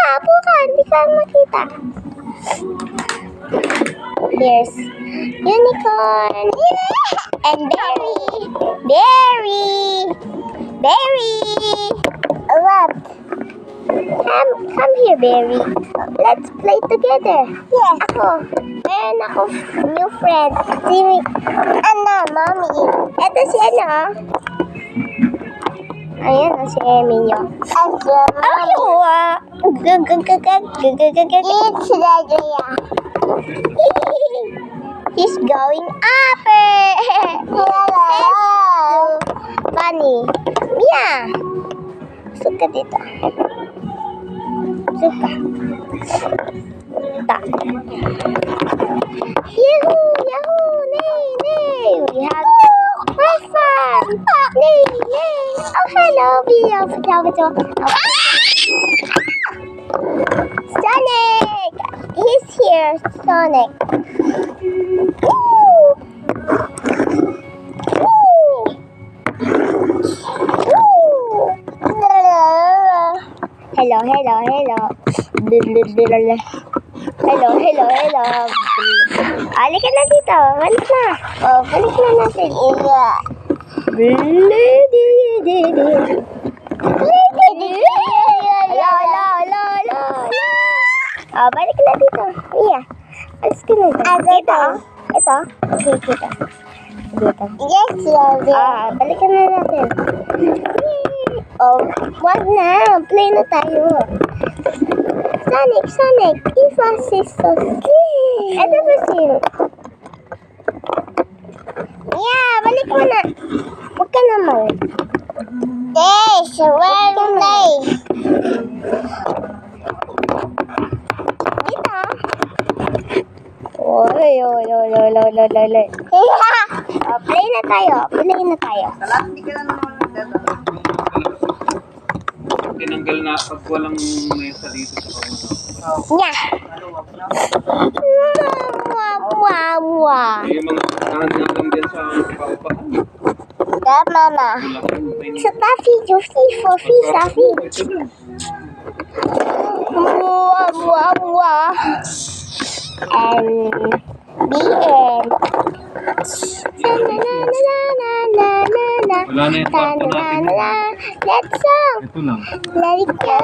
Apo ka, hindi ka makita. Here's unicorn. And Berry. What? Come here, Berry. Let's play together. Yes. Meron ako new friend. Si Mommy. Ito si Ayan si Emilio. It's Legoya. He's going up. Bunny. Yeah. Suka dito. Suka. Ta. Yahoo! Nay! We have fun! Nay! Oh, hello! Sonic! He's here, Sonic. Woo! Hello. Halika na dito. Balik na. Balik na natin. Hello. Balik na dito. Iya. Alis ka na dito. Dito. Ito. Okay, dito. Yes, balik na natin. Wag na. Play na tayo. Sonic, give us sisters. Ito ba sino? Yeah, balik mo na. Huwag ka naman. Yes, where nice. Dito. Oy. Play na tayo. Hindi ka na naman nagdadala. Tinanggal na pag walang mesa dito sa kauna. Nya. Yung mga tahan na lang din sa paupahan. Mama. So, Fofi. And the end. Wala na yung parto natin. Let's song. Ito lang. Let it go.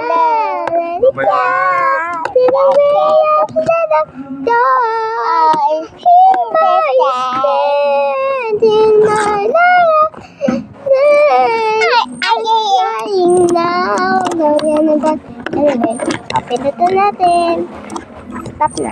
Anyway, pindutin natin. Stop na.